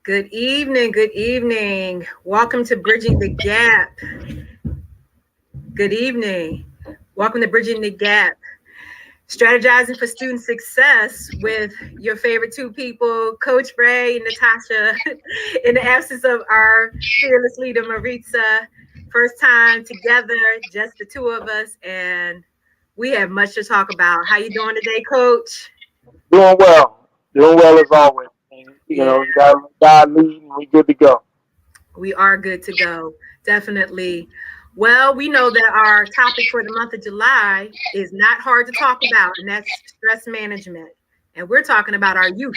Good evening. Good evening. Welcome to Bridging the Gap. Good evening. Welcome to Bridging the Gap. Strategizing for student success with your favorite two people, Coach Ray and Natasha, in the absence of our fearless leader, Maritza. First time together, just the two of us, and we have much to talk about. How you doing today, Coach? Doing well. Doing well as always. And, Yeah. you got God leading, we good to go. We are good to go. Definitely. Well, we know that our topic for the month of July is not hard to talk about, and that's stress management. And we're talking about our youth,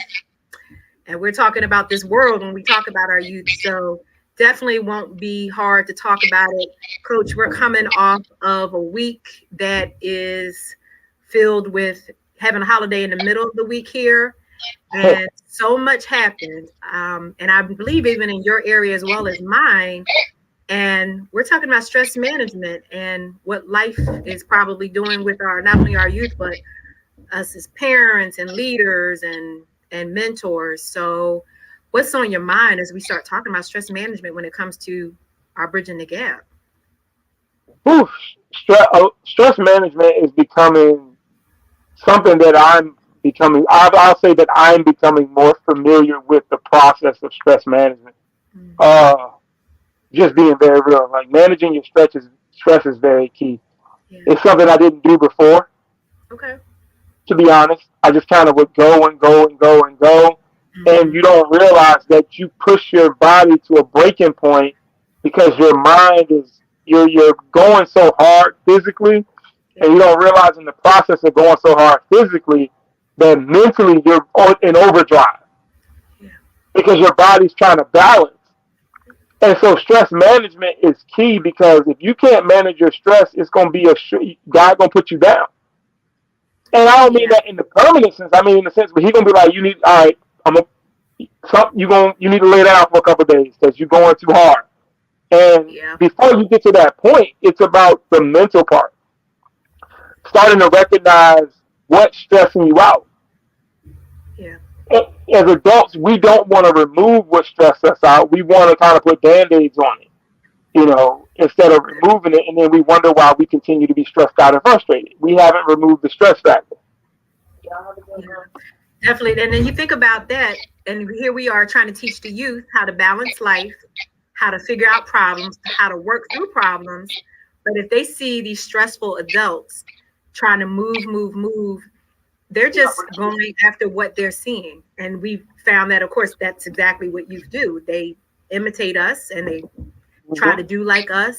and we're talking about this world when we talk about our youth. So definitely won't be hard to talk about it. Coach, we're coming off of a week that is filled with having a holiday in the middle of the week here, and so much happened. And I believe even in your area as well as mine. And we're talking about stress management and what life is probably doing with our not only our youth, but us as parents and leaders and mentors. So what's on your mind as we start talking about stress management when it comes to our bridging the gap? Whew, stress management is becoming something that I'll say that I'm becoming more familiar with the process of stress management. Mm-hmm. Uh, just being very real. Like managing your stress is very key. Yeah. It's something I didn't do before, Okay. to be honest. I just kind of would go and go and go and go. And Mm-hmm. you don't realize that you push your body to a breaking point because your mind is you're going so hard physically, Yeah. and you don't realize in the process of going so hard physically that mentally you're in overdrive Yeah. because your body's trying to balance. And so stress management is key because if you can't manage your stress, it's gonna be God gonna put you down. And I don't mean Yeah. that in the permanent sense. I mean in the sense, but he gonna be like, you need, all right, you need to lay down for a couple of days because you're going too hard. And Yeah. before you get to that point, it's about the mental part, starting to recognize what's stressing you out. Yeah. As adults, we don't want to remove what stresses us out. We want to kind of put band-aids on it, instead of removing it, and then we wonder why we continue to be stressed out and frustrated. We haven't removed the stress factor. Yeah. Definitely. And then you think about that, and here we are trying to teach the youth how to balance life, how to figure out problems, how to work through problems. But if they see these stressful adults trying to move, they're just going after what they're seeing. And we've found that, of course, that's exactly what youth do. They imitate us and they try to Mm-hmm. do like us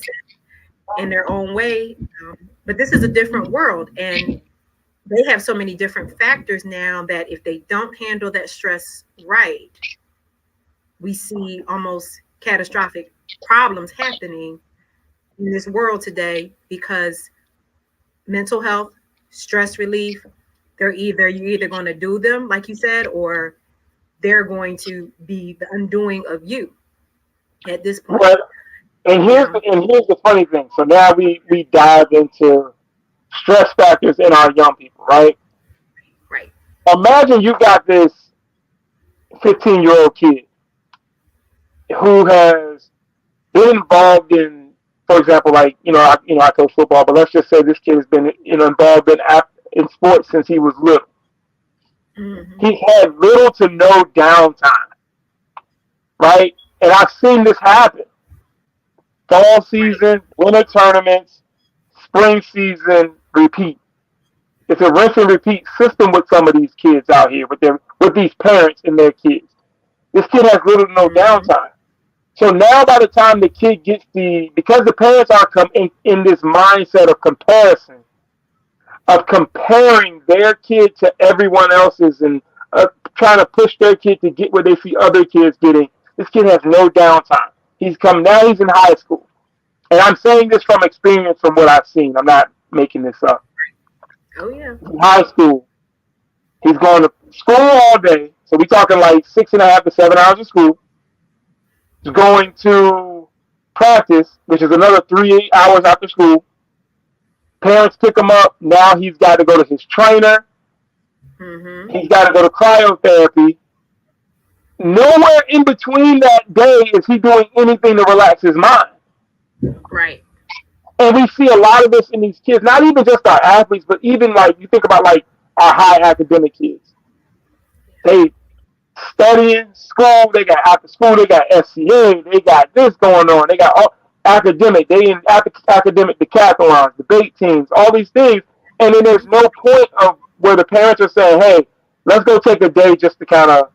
in their own way. But this is a different world. And they have so many different factors now that if they don't handle that stress right, we see almost catastrophic problems happening in this world today because mental health, stress relief, you're either going to do them like you said, or they're going to be the undoing of you at this point. But Yeah. and here's the funny thing. So now we dive into stress factors in our young people, right? Right. Imagine you got this 15-year-old kid who has been involved in, for example, like I coach football, but let's just say this kid has been involved in sports since he was little. Hmm. He's had little to no downtime, right? And I've seen this happen: fall Right. season, winter tournaments, spring season, repeat. It's a rinse and repeat system with some of these kids out here with these parents and their kids. This kid has little to no Hmm. downtime. So now by the time the kid gets because the parents are in this mindset of comparing their kid to everyone else's and trying to push their kid to get what they see other kids getting. This kid has no downtime. He's in high school. And I'm saying this from experience from what I've seen. I'm not making this up. Oh yeah. In high school, he's going to school all day. So we're talking like 6.5 to 7 hours of school. He's going to practice, which is another 3 hours after school. Parents pick him up. Now he's got to go to his trainer. Hmm. He's got to go to cryotherapy. Nowhere in between that day is he doing anything to relax his mind. Right. And we see a lot of this in these kids, not even just our athletes, but even like you think about like our high academic kids. They studying school, they got after school, they got SCA, they got this going on, they got all academic, they in academic decathlons, debate teams, all these things, and then there's no point of where the parents are saying, hey, let's go take a day just to kind of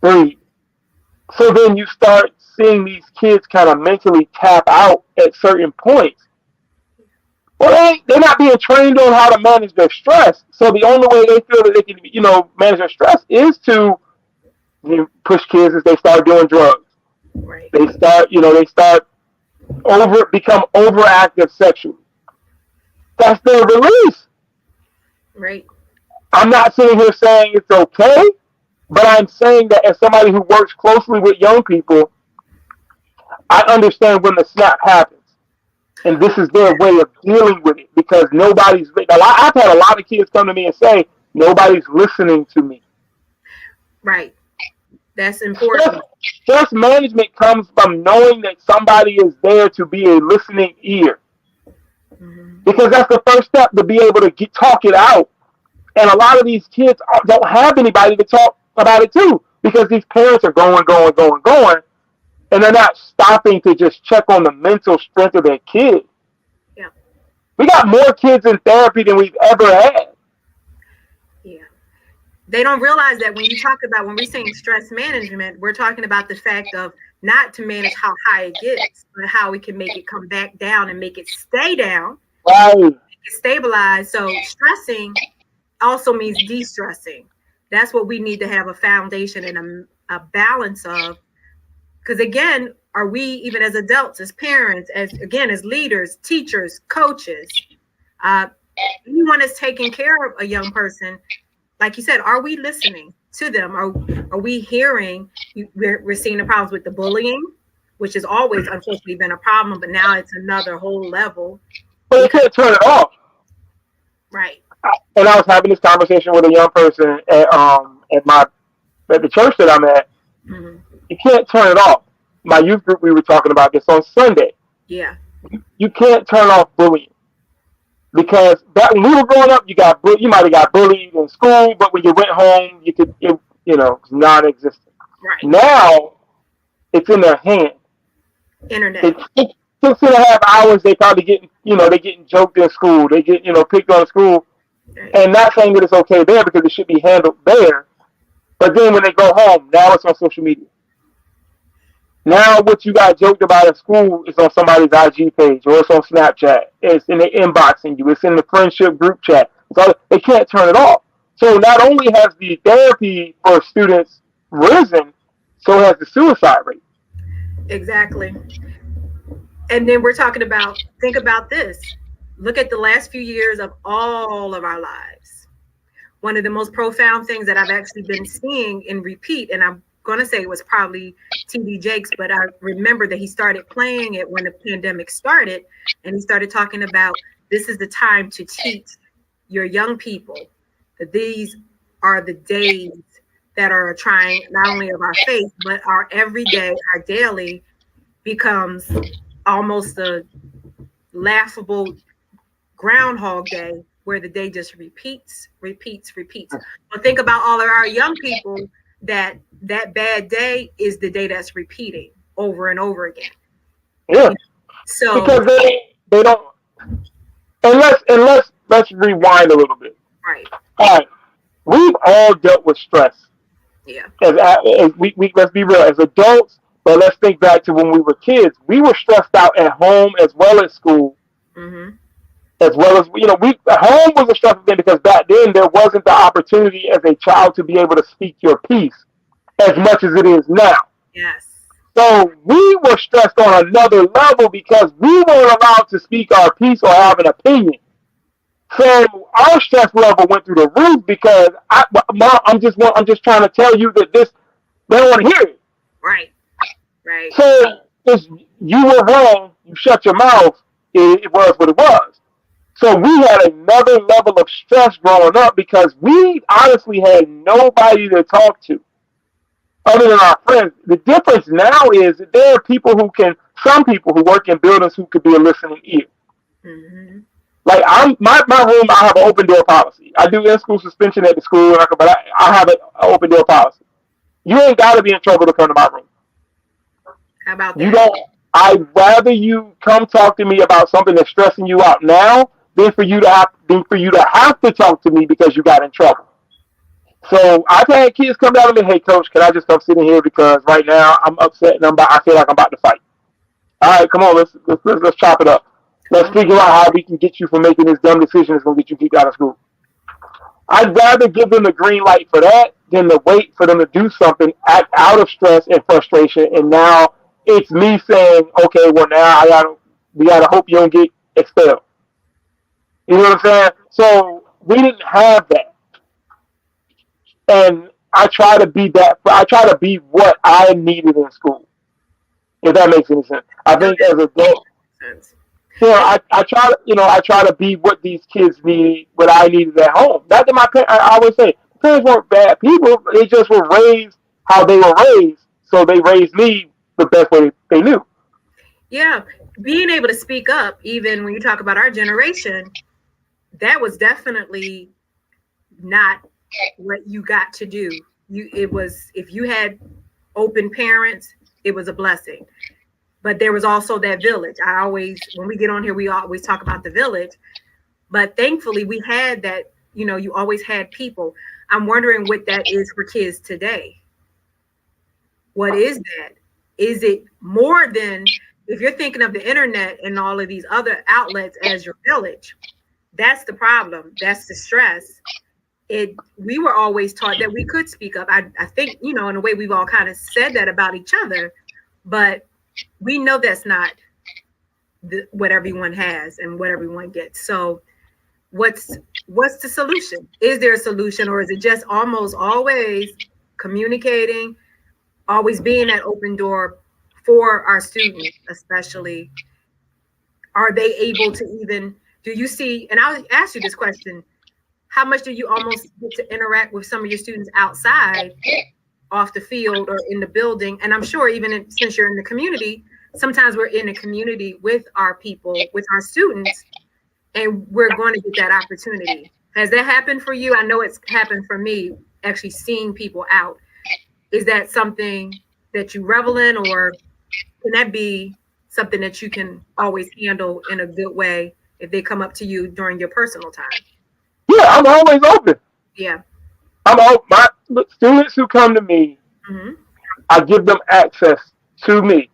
breathe. So then you start seeing these kids kind of mentally tap out at certain points. Well, they're not being trained on how to manage their stress. So the only way they feel that they can, manage their stress is to push kids as they start doing drugs. Right. They start become overactive sexually. That's their release. Right. I'm not sitting here saying it's okay, but I'm saying that as somebody who works closely with young people, I understand when the snap happens. And this is their way of dealing with it because nobody's. I've had a lot of kids come to me and say, nobody's listening to me. Right. That's important. Stress management comes from knowing that somebody is there to be a listening ear. Mm-hmm. Because that's the first step to be able to talk it out. And a lot of these kids don't have anybody to talk about it to because these parents are going, and they're not stopping to just check on the mental strength of their kid. Yeah. We got more kids in therapy than we've ever had. Yeah. They don't realize that when we're saying stress management, we're talking about the fact of not to manage how high it gets, but how we can make it come back down and make it stay down. Right. Make it stabilize. So stressing also means de-stressing. That's what we need to have a foundation and a balance of. Because again, are we, even as adults, as parents, as leaders, teachers, coaches, anyone that's taking care of a young person, like you said, are we listening to them? Are we hearing? We're seeing the problems with the bullying, which has always unfortunately been a problem, but now it's another whole level. But you can't turn it off. Right. And I was having this conversation with a young person at the church that I'm at. Mm-hmm. You can't turn it off. My youth group, we were talking about this on Sunday. Yeah. You can't turn off bullying. Because when we were growing up, you might have got bullied in school, but when you went home, it's non-existent. Right. Now, it's in their hand. Internet. It's 6.5 hours. They probably getting joked in school. They get, picked on in school. Right. And not saying that it's okay there because it should be handled there. But then when they go home, now it's on social media. Now what you got joked about in school is on somebody's IG page or it's on Snapchat. It's in the inboxing you. It's in the friendship group chat. So they can't turn it off. So not only has the therapy for students risen, so has the suicide rate. Exactly. And then we're talking about, think about this. Look at the last few years of all of our lives. One of the most profound things that I've actually been seeing in repeat, and I'm going to say it was probably TD Jakes, but I remember that he started playing it when the pandemic started, and he started talking about this is the time to teach your young people that these are the days that are trying not only of our faith, but our everyday, our daily becomes almost a laughable Groundhog Day where the day just repeats. But think about all of our young people that bad day is the day that's repeating over and over again. Yeah. So because they don't. Let's rewind a little bit. Right. All right. We've all dealt with stress. Yeah. As we let's be real, as adults, but let's think back to when we were kids. We were stressed out at home as well as school. Mm-hmm. As well as, home was a stressful thing because back then there wasn't the opportunity as a child to be able to speak your piece as much as it is now. Yes. So we were stressed on another level because we weren't allowed to speak our piece or have an opinion. So our stress level went through the roof because I'm just trying to tell you that they don't want to hear it. Right. So if you were wrong, you shut your mouth. It was what it was. So we had another level of stress growing up because we honestly had nobody to talk to. other than our friends. The difference now is that there are people who can, some people who work in buildings who could be a listening ear. Mm-hmm. Like my room, I have an open door policy. I do in school suspension at the school, but I have an open door policy. You ain't got to be in trouble to come to my room. How about You that? don't. I'd rather you come talk to me about something that's stressing you out now than for you to have to talk to me because you got in trouble. So I've had kids come down to me, hey coach, can I just come sit in here because right now I'm upset and I feel like I'm about to fight. All right, come on, let's chop it up. Come Let's on. figure out how we can get you from making this dumb decision that's gonna get you kicked out of school. I'd rather give them the green light for that than to wait for them to do something, act out of stress and frustration, and now it's me saying, okay, well now we gotta hope you don't get expelled. You know what I'm saying? So we didn't have that, and I try to be that. I try to be what I needed in school. If that makes any sense. I No, think that as a adult, makes sense. And I try to be what these kids need, what I needed at home. Not that my parents, I always say, parents weren't bad people. They just were raised how they were raised. So they raised me the best way they knew. yeah, being able to speak up, even when you talk about our generation, that was definitely not what you got to do. It was, if you had open parents, it was a blessing. But there was also that village. I always, when we get on here, we always talk about the village. But thankfully, we had that. You always had people. I'm wondering what that is for kids today. What is that? Is it more than, if you're thinking of the internet and all of these other outlets as your village? That's the problem. That's the stress. We were always taught that we could speak up. I think, in a way we've all kind of said that about each other, but we know that's not what everyone has and what everyone gets. So what's the solution? Is there a solution, or is it just almost always communicating, always being that open door for our students, especially? Are they able to even, do you see, and I'll ask you this question, how much do you almost get to interact with some of your students outside, off the field or in the building? And I'm sure even since you're in the community, sometimes we're in a community with our people, with our students, and we're going to get that opportunity. Has that happened for you? I know it's happened for me, actually seeing people out. Is that something that you revel in, or can that be something that you can always handle in a good way if they come up to you during your personal time? Yeah, I'm always open. Yeah. My students who come to me, Mm-hmm. I give them access to me.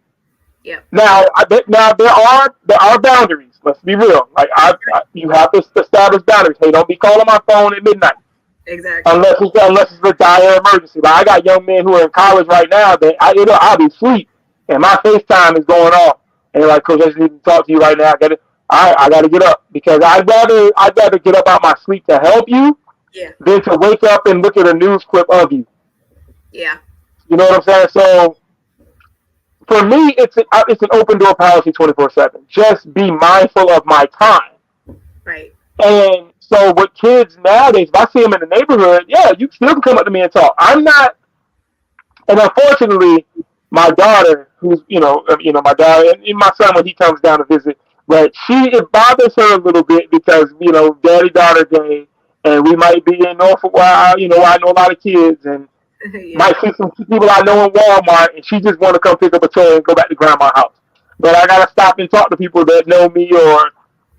Yeah. Now there are boundaries. Let's be real. Like you have to establish boundaries. Hey, don't be calling my phone at midnight Exactly. unless it's a dire emergency. But I got young men who are in college right now that I'll be asleep and my FaceTime is going off, and they're like, Coach, I just need to talk to you right now. I got to get up because I'd rather get up out my sleep to help you Yeah. than to wake up and look at a news clip of you. Yeah. You know what I'm saying? So for me, it's an open door policy 24/7. Just be mindful of my time. Right. And so with kids nowadays, if I see them in the neighborhood, yeah, you still can come up to me and talk. I'm not, and unfortunately, my daughter, who's my daughter and my son when he comes down to visit, but it bothers her a little bit because daddy daughter day, and we might be in Norfolk where I know a lot of kids and Yeah. might see some people I know in Walmart, and she just want to come pick up a toy and go back to grandma's house. But I gotta stop and talk to people that know me, or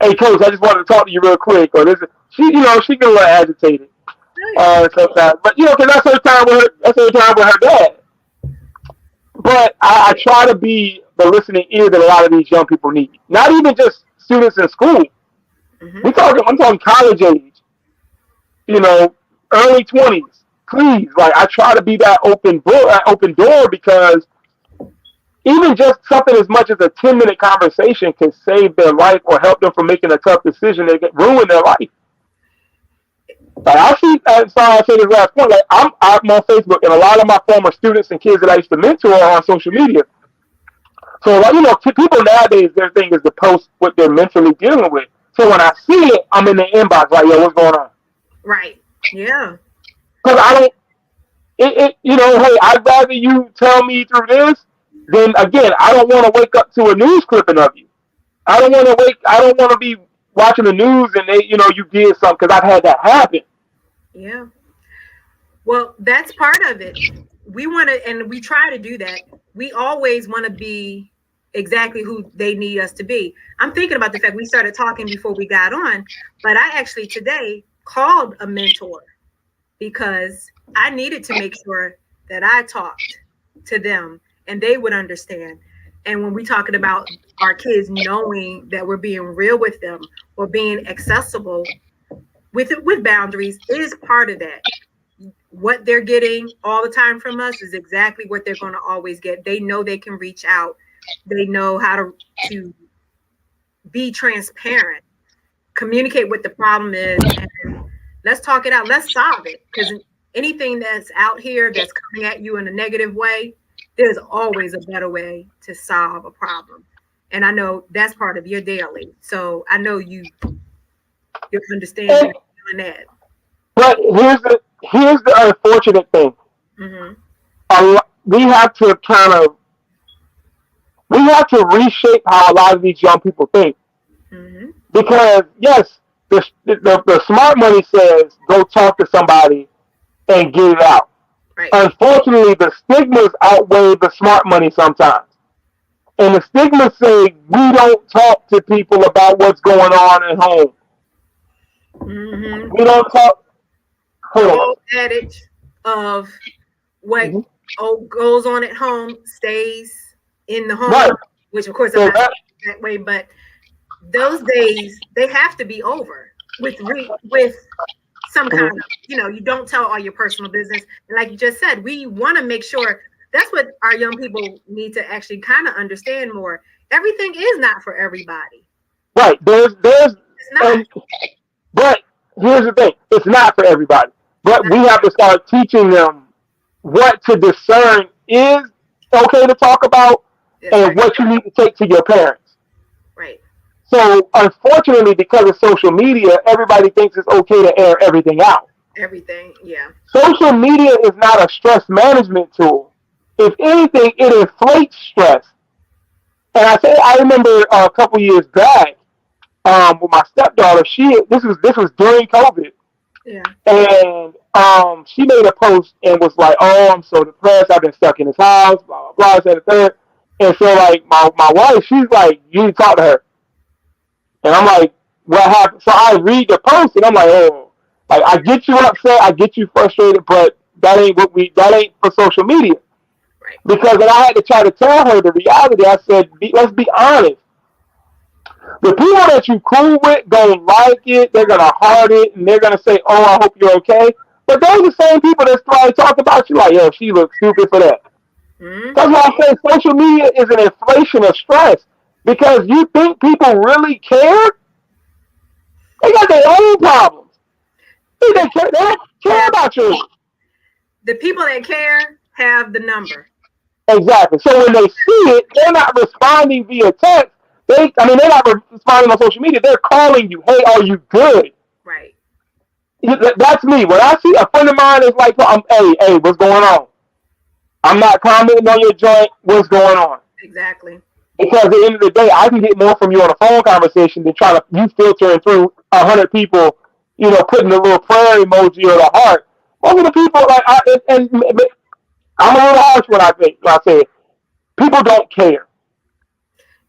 hey, coach, I just wanted to talk to you real quick, or this. She get a little agitated sometimes, but because that's her time with her. That's her time with her dad. But I try to be the listening ear that a lot of these young people need. Not even just students in school. Mm-hmm. I'm talking college age. You know, early 20s. Please, like I try to be that open door because even just something as much as a 10-minute conversation can save their life or help them from making a tough decision that can ruin their life. Like I see, sorry I say this last point. Like I'm on Facebook, and a lot of my former students and kids that I used to mentor are on social media. So like people nowadays, their thing is to post what they're mentally dealing with. So when I see it, I'm in the inbox like, yo, what's going on? Right. Yeah. Because hey, I'd rather you tell me through this than again. I don't want to wake up to a news clipping of you. I don't want to be watching the news and you did something because I've had that happen. Yeah. Well, that's part of it. We want to, and we try to do that. We always want to be exactly who they need us to be. I'm thinking about the fact we started talking before we got on, but I actually today called a mentor because I needed to make sure that I talked to them and they would understand. And when we're talking about our kids knowing that we're being real with them or being accessible with boundaries is part of that. What they're getting all the time from us is exactly what they're going to always get. They know they can reach out. They know how to be transparent, communicate what the problem is, and let's talk it out. Let's solve it. Because anything that's out here that's coming at you in a negative way, there's always a better way to solve a problem. And I know that's part of your daily. So I know you're understanding And, and doing that. but here's the unfortunate thing. Mm-hmm. We have to reshape how a lot of these young people think Mm-hmm. because yes, the smart money says go talk to somebody and get it out. Right. Unfortunately, the stigmas outweigh the smart money sometimes. And the stigmas say we don't talk to people about what's going on at home. Mm-hmm. We don't talk. The Hold on. old adage of what Mm-hmm. goes on at home stays in the home, Right. which of course I'm So not that saying that way, but those days they have to be over with some kind mhm. of, you don't tell all your personal business. And like you just said, we want to make sure that's what our young people need to actually kind of understand more. Everything is not for everybody. Right. It's not. And but here's the thing: it's not for everybody. It's But not. we have to start teaching them what to discern is okay to talk about That's and right. what you need to take to your parents. Right. So unfortunately, because of social media, everybody thinks it's okay to air everything out. Everything. Yeah. Social media is not a stress management tool. If anything, it inflates stress. And I remember a couple years back with my stepdaughter. This was during COVID, Yeah. and she made a post and was like, "Oh, I'm so depressed. I've been stuck in this house, blah blah blah." Said the third, and so like my wife, she's like, "You need to talk to her." And I'm like, "What happened?" So I read the post and I'm like, "Oh, like I get you upset, I get you frustrated, but that ain't for social media." Right. Because when I had to try to tell her the reality, I said, let's be honest. The people that you cool with gonna like it, they're gonna heart it, and they're gonna say, "Oh, I hope you're okay." But those are the same people that's trying to talk about you like, "Yo, she looks stupid for that." That's Mm-hmm. why I say social media is an inflation of stress because you think people really care. They got their own problems. The They don't care have about you. the people that care have the number. Exactly. So when they see it, they're not responding via text. They're not responding on social media. They're calling you. Hey, are you good? Right. That's me. When I see a friend of mine is like, hey, what's going on? I'm not commenting on your joint. What's going on? Exactly. Because at the end of the day, I can get more from you on a phone conversation than trying to you filtering through 100 people, putting a little prayer emoji or the heart. Most of the people, I'm a little harsh when I say it. People don't care.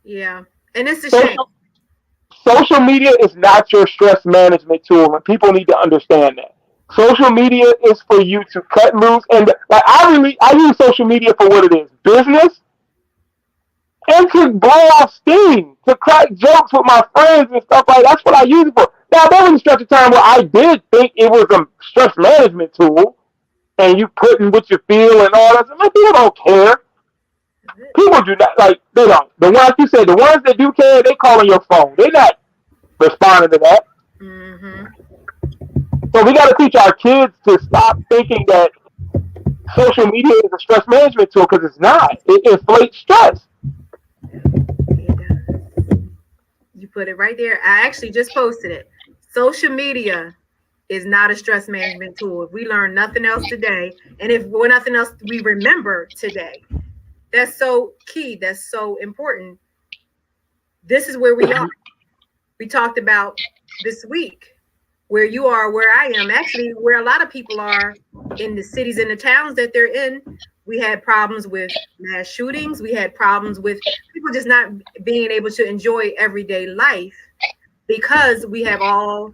Yeah. And it's a shame. Social social media is not your stress management tool, and people need to understand that. Social media is for you to cut loose, and like I use social media for what it is: business and to blow off steam, to crack jokes with my friends and stuff like that. That's what I use it for. Now there was a stretch of time where I did think it was a stress management tool, and you putting what you feel and all that. Like, people don't care. People do not like they don't. The ones you said, the ones that do care, they call on your phone. They're not responding to that. Mm-hmm. So we got to teach our kids to stop thinking that social media is a stress management tool because it's not. It inflates stress. It does. You put it right there. I actually just posted it. Social media is not a stress management tool. If we learn nothing else today, and if well, nothing else we remember today, that's so key. That's so important. This is where we are. We talked about this week where you are, where I am, actually, where a lot of people are in the cities and the towns that they're in. We had problems with mass shootings. We had problems with people just not being able to enjoy everyday life because we have all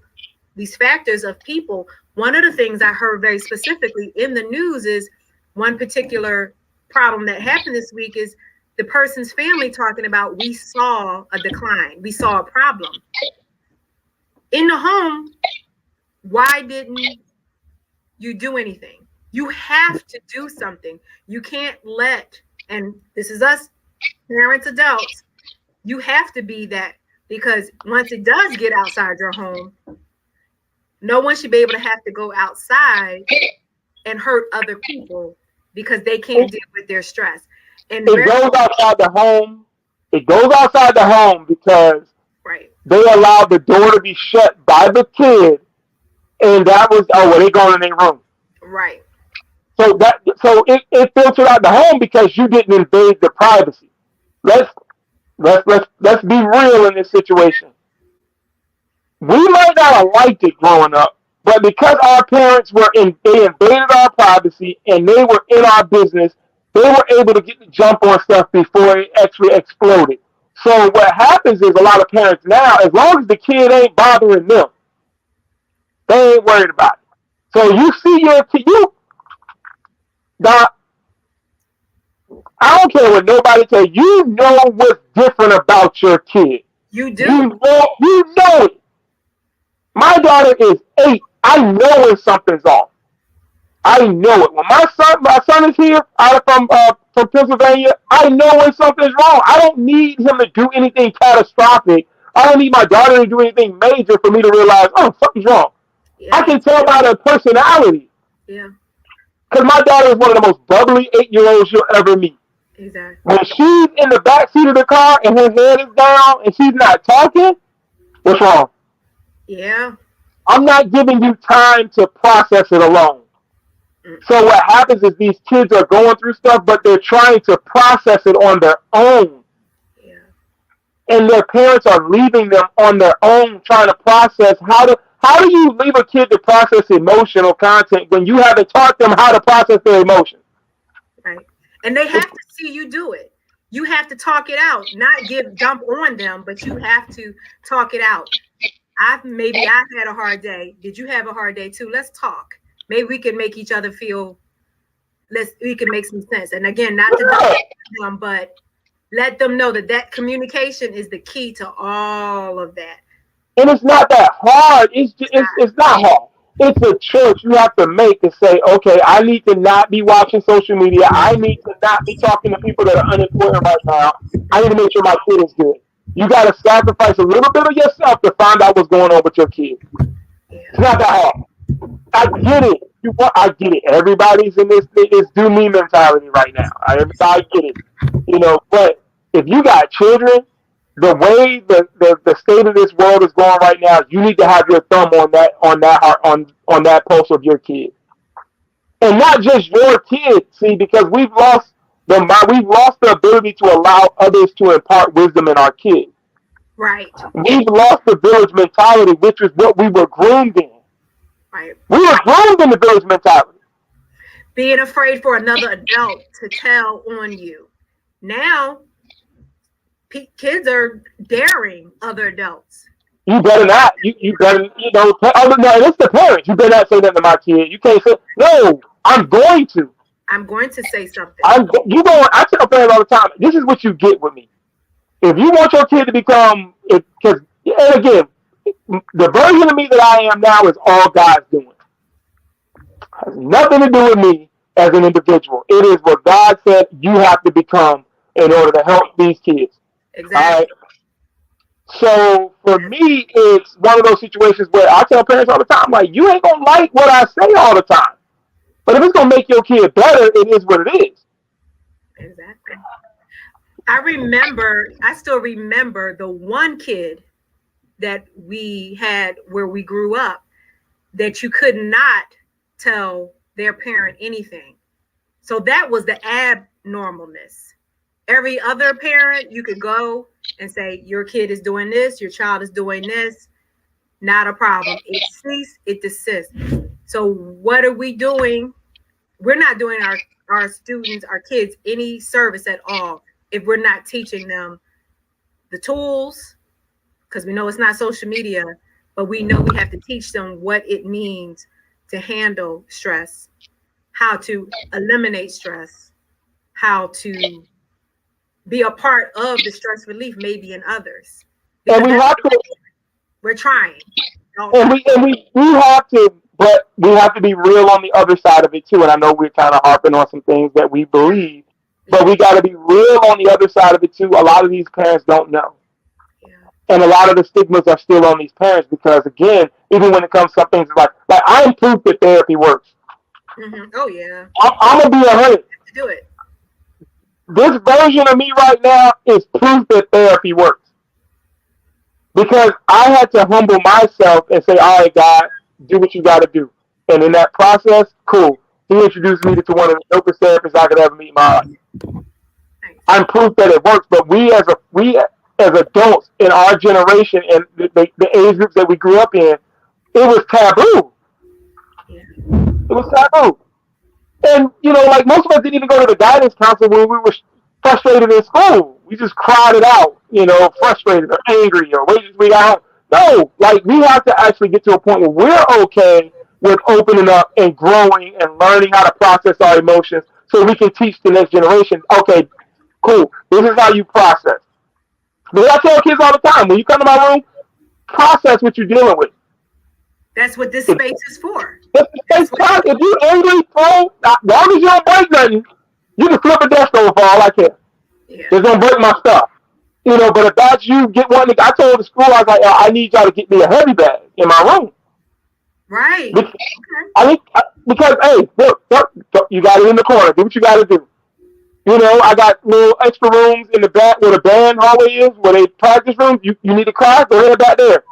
these factors of people. One of the things I heard very specifically in the news is one particular problem that happened this week is the person's family talking about we saw a decline, we saw a problem in the home. Why didn't you do anything? You have to do something. You can't let, and this is us parents, adults, you have to be that, because once it does get outside your home, no one should be able to have to go outside and hurt other people because they can't deal with their stress. And it goes outside the home. It goes outside the home because right, they allowed the door to be shut by the kid, and that was well, they going in their room. right. So it filtered out the home because you didn't invade the privacy. Let's let's be real in this situation. We might not have liked it growing up, but because our parents they invaded our privacy and they were in our business, they were able to get the jump on stuff before it actually exploded. So what happens is a lot of parents now, as long as the kid ain't bothering them, they ain't worried about it. So you see your kid, Doc, I don't care what nobody tell you. You know what's different about your kid. You do. You know it. My daughter is 8. I know when something's off. I know it. When my son is here out from Pennsylvania, I know when something's wrong. I don't need him to do anything catastrophic. I don't need my daughter to do anything major for me to realize, oh, something's wrong. Yeah. I can tell by their personality. Yeah. Because my daughter is one of the most bubbly 8-year-olds you'll ever meet. Exactly. When she's in the back seat of the car and her head is down and she's not talking, what's wrong? Yeah. I'm not giving you time to process it alone. So what happens is these kids are going through stuff, but they're trying to process it on their own. Yeah. And their parents are leaving them on their own, trying to process how do you leave a kid to process emotional content when you haven't taught them how to process their emotions? Right. And they have to see you do it. You have to talk it out, not dump on them, but you have to talk it out. I've had a hard day. Did you have a hard day too? Let's talk. Maybe we can make each other feel. We can make some sense. And again, not to dump them, but let them know that communication is the key to all of that. And it's not that hard. It's not hard. It's a choice you have to make to say, okay, I need to not be watching social media. I need to not be talking to people that are unemployed right now. I need to make sure my kid is good. You got to sacrifice a little bit of yourself to find out what's going on with your kid. Yeah. It's not that hard. I get it. I get it. Everybody's in this do me mentality right now. I get it. But if you got children, the way the state of this world is going right now, you need to have your thumb on that pulse of your kid, and not just your kid. See, because we've lost the ability to allow others to impart wisdom in our kids. Right. We've lost the village mentality, which is what we were groomed in. Right. We were groomed in the village mentality. Being afraid for another adult to tell on you. Now, kids are daring other adults. You better not. You better, no, it's the parents. You better not say that to my kid. You can't say, no, I'm going to. I'm going to say something. I tell parents all the time, this is what you get with me. If you want your kid to become, and again, the version of me that I am now is all God's doing. It has nothing to do with me as an individual. It is what God said you have to become in order to help these kids. Exactly. So for me, it's one of those situations where I tell parents all the time, like, you ain't gonna like what I say all the time, but if it's gonna make your kid better, it is what it is. Exactly. I still remember the one kid that we had where we grew up. that you could not tell their parent anything. So that was the abnormalness. Every other parent, you could go and say, your kid is doing this, your child is doing this, not a problem. It cease, it desists. So what are we doing? We're not doing our students, our kids, any service at all if we're not teaching them the tools, because we know it's not social media, but we know we have to teach them what it means to handle stress, how to eliminate stress, how to be a part of the stress relief maybe in others. Because And we have to, we're trying. we have to, but we have to be real on the other side of it too. And I know we're kind of harping on some things that we believe, but we got to be real on the other side of it too. A lot of these parents don't know. Yeah. And a lot of the stigmas are still on these parents because, again, even when it comes to some things like I'm proof that therapy works. Mm-hmm. Oh yeah. I'm gonna be 100. Do it. This version of me right now is proof that therapy works because I had to humble myself and say, "All right, God, do what you got to do." And in that process, cool. He introduced me to one of the dopest therapists I could ever meet in my life. Nice. I'm proof that it works. But we as adults in our generation and the age groups that we grew up in, it was taboo. Yeah. It was taboo. And, like most of us didn't even go to the guidance counselor when we were frustrated in school. We just cried it out, frustrated or angry or we got no, like we have to actually get to a point where we're okay with opening up and growing and learning how to process our emotions so we can teach the next generation, okay, cool, this is how you process. But I tell kids all the time, when you come to my room, process what you're dealing with. That's what this space is for. If you're angry, bro, as long as you don't break nothing, you can flip a desk over for all I care. Yeah. It's gonna break my stuff. But if that's you, get one. I told the school, I was like, I need y'all to get me a heavy bag in my room. Right. Because hey, look, you got it in the corner. Do what you got to do. I got little extra rooms in the back where the band hallway is, where they practice rooms. You need to cry, go ahead back there.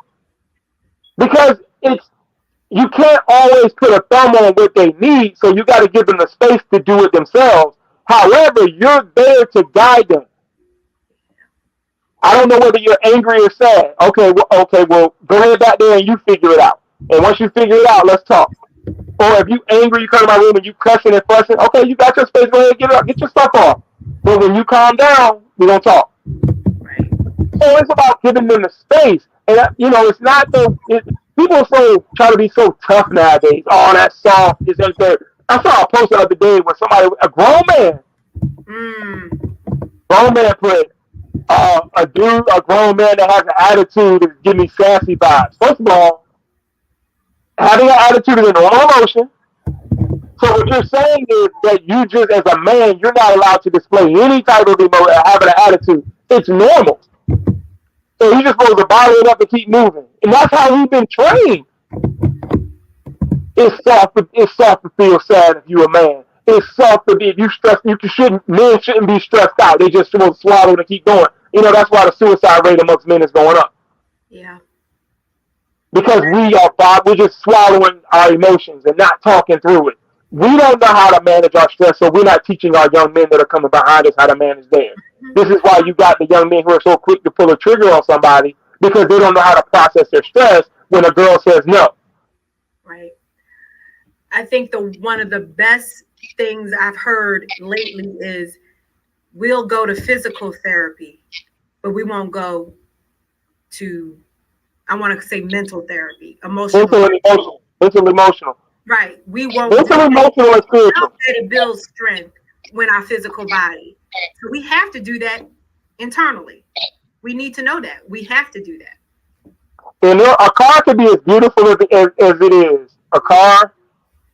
Because you can't always put a thumb on what they need, so you got to give them the space to do it themselves. However, you're there to guide them. I don't know whether you're angry or sad. Okay, well, go ahead back there and you figure it out. And once you figure it out, let's talk. Or if you angry, you come to my room and you cussing and fussing. Okay, you got your space. Go ahead, get your stuff off. But when you calm down, we gonna talk. Right. So it's about giving them the space, and it's not people try to be so tough nowadays. Oh, that's soft. Is that good? I saw a post the other day where a grown man put a grown man that has an attitude is giving me sassy vibes. First of all, having an attitude is a normal emotion. So what you're saying is that you just, as a man, you're not allowed to display any type of emotion, having an attitude. It's normal. So you're just supposed to bottle it up and keep moving. And that's how we've been trained. It's soft to feel sad if you're a man. It's soft to be, if you stressed, men shouldn't be stressed out. They just supposed to swallow and keep going. That's why the suicide rate amongst men is going up. Yeah. Because we're just swallowing our emotions and not talking through it. We don't know how to manage our stress, so we're not teaching our young men that are coming behind us how to manage theirs. This is why you got the young men who are so quick to pull a trigger on somebody, because they don't know how to process their stress when a girl says no. Right. I think one of the best things I've heard lately is we'll go to physical therapy, but we won't go to, I want to say mental therapy, emotional. Mental emotional. Right. We won't. Mental, emotional, and spiritual. It builds strength when our physical body. So we have to do that internally. We need to know that. We have to do that. And a car can be as beautiful as it is. A car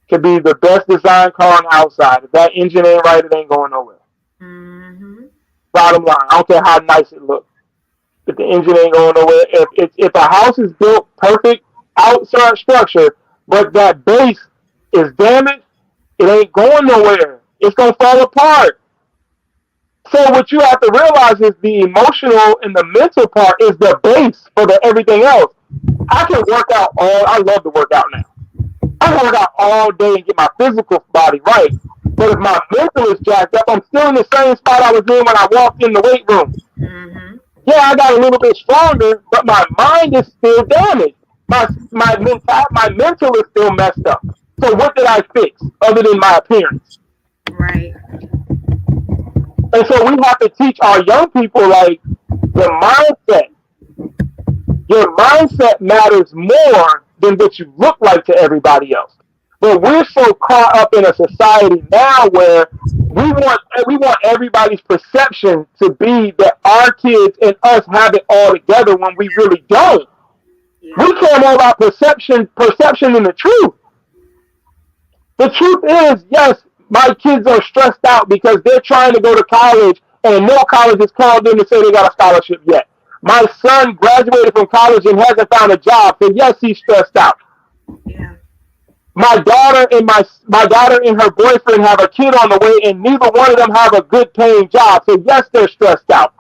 can be the best designed car on the outside. If that engine ain't right, it ain't going nowhere. Mm-hmm. Bottom line, I don't care how nice it looks. If the engine ain't going nowhere, if a house is built perfect outside structure, but that base is damaged, it ain't going nowhere. It's going to fall apart. So what you have to realize is the emotional and the mental part is the base for everything else. I can work out I love to work out now. I work out all day and get my physical body right. But if my mental is jacked up, I'm still in the same spot I was in when I walked in the weight room. Mm-hmm. Yeah, I got a little bit stronger, but my mind is still damaged. My mental is still messed up. So what did I fix other than my appearance? Right. And so we have to teach our young people, like, the mindset. Your mindset matters more than what you look like to everybody else. But we're so caught up in a society now where we want everybody's perception to be that our kids and us have it all together when we really don't. Yeah. We care more about perception than the truth. The truth is, yes, my kids are stressed out because they're trying to go to college and no college has called them to say they got a scholarship yet. My son graduated from college and hasn't found a job, so yes, he's stressed out. Yeah. My daughter and her boyfriend have a kid on the way, and neither one of them have a good paying job, so yes, they're stressed out.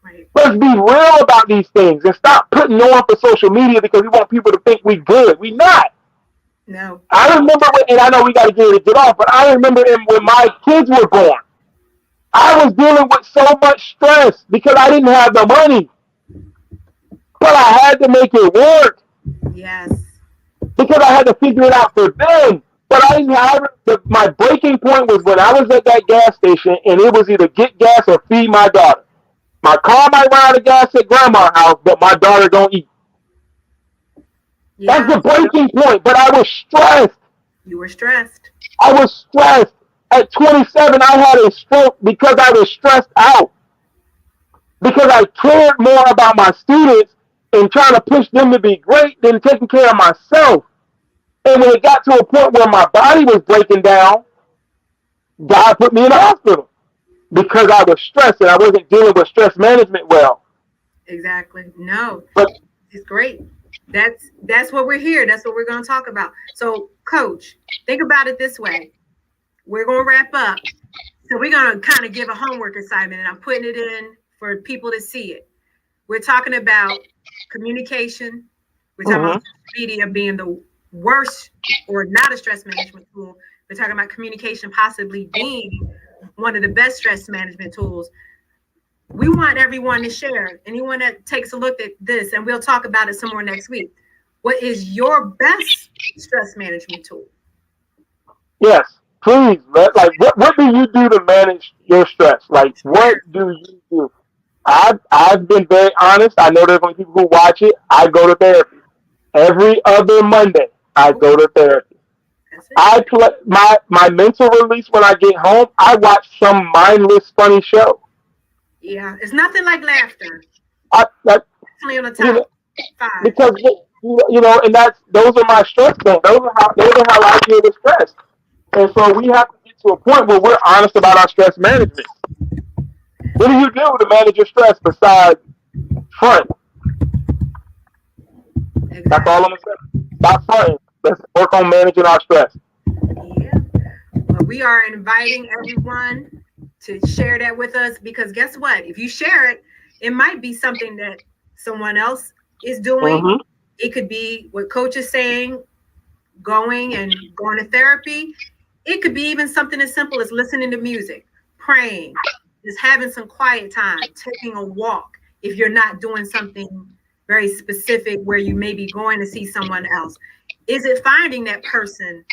Right. Let's be real about these things and stop putting on for social media because we want people to think we good. We not. No. I remember and I know we got to get off, but I remember when my kids were born, I was dealing with so much stress because I didn't have the money, but I had to make it work. Yes. Because I had to figure it out for them. But I didn't have my breaking point was when I was at that gas station and it was either get gas or feed my daughter. My car might run out of gas at grandma's house, but my daughter don't eat. Yeah. That's the breaking point. But I was stressed. You were stressed. I was stressed. At 27, I had a stroke because I was stressed out. Because I cared more about my students and trying to push them to be great than taking care of myself. And when it got to a point where my body was breaking down, God put me in the hospital because I was stressed and I wasn't dealing with stress management well. Exactly. No, but it's great. That's what we're here. That's what we're going to talk about. So, Coach, think about it this way. We're going to wrap up. So we're going to kind of give a homework assignment, and I'm putting it in for people to see it. We're talking about communication. We're talking about social media being the worst or not a stress management tool. We're talking about communication possibly being one of the best stress management tools. We want everyone to share. Anyone that takes a look at this, and we'll talk about it some more next week. What is your best stress management tool? Yes, please. Like, what do you do to manage your stress? Like, what do you do? I've been very honest. I know there's only people who watch it. I go to therapy every other Monday. I go to therapy. I play my mental release when I get home. I watch some mindless, funny show. Yeah, it's nothing like laughter. Definitely on the top five. Because and those are my stress things. Those are how I deal with stress. And so we have to get to a point where we're honest about our stress management. What do you do to manage your stress besides front? Exactly. That's all I'm gonna say. Stop fronting. Let's work on managing our stress. Yeah. Well, we are inviting everyone to share that with us because guess what? If you share it, it might be something that someone else is doing. Mm-hmm. It could be what Coach is saying, going to therapy. It could be even something as simple as listening to music, praying, just having some quiet time, taking a walk. If you're not doing something very specific where you may be going to see someone else, is it finding that person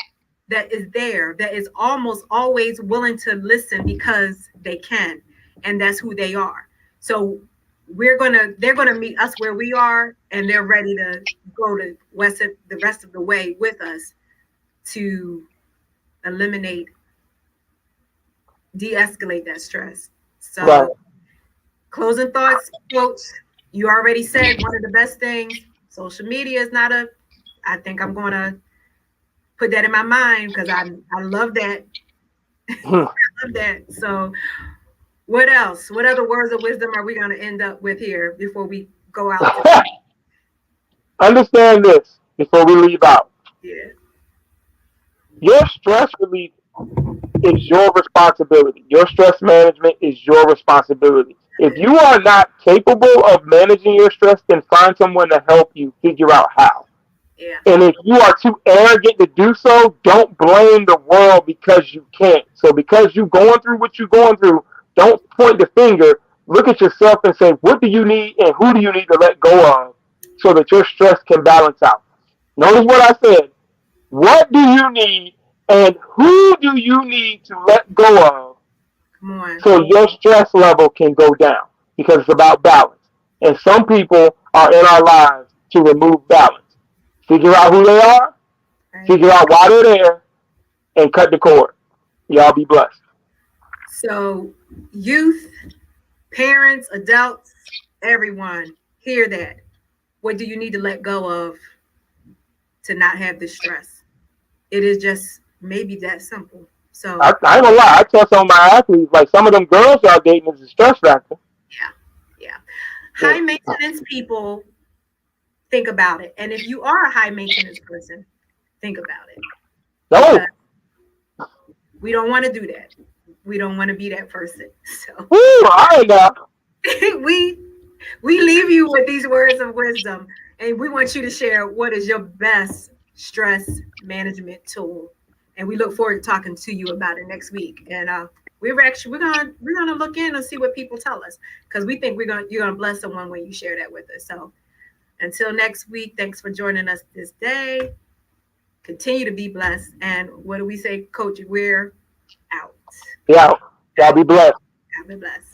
that is there, that is almost always willing to listen because they can, and that's who they are. So they're gonna meet us where we are, and they're ready to go to the rest of the way with us to eliminate, de-escalate that stress. So right. Closing thoughts, Coach. You already said one of the best things, social media is not I think I'm going to put that in my mind because I love that. I love that. So what else? What other words of wisdom are we going to end up with here before we go out? Understand this before we leave out. Yeah. Your stress relief is your responsibility. Your stress management is your responsibility. If you are not capable of managing your stress, then find someone to help you figure out how. Yeah. And if you are too arrogant to do so, don't blame the world because you can't. So because you're going through what you're going through, don't point the finger. Look at yourself and say, what do you need and who do you need to let go of so that your stress can balance out? Notice what I said. What do you need and who do you need to let go of Come on. so your stress level can go down? Because it's about balance. And some people are in our lives to remove balance. Figure out who they are, Right. figure out why they're there, and cut the cord. Y'all be blessed. So, youth, parents, adults, everyone, hear that. What do you need to let go of to not have this stress? It is just maybe that simple. So, I ain't gonna lie. I tell some of my athletes, like some of them girls y'all dating is a stress factor. yeah, yeah. Yeah. High maintenance people, think about it. And if you are a high maintenance person, think about it No. because we don't want to do that. We don't want to be that person. So, Woo, all right now. we we leave you with these words of wisdom, and we want you to share what is your best stress management tool. And we look forward to talking to you about it next week. And we're gonna look in and see what people tell us because we think you're gonna bless someone when you share that with us. So until next week, thanks for joining us this day. Continue to be blessed. And what do we say, Coach? We're out. Yeah. Y'all be blessed. God be blessed.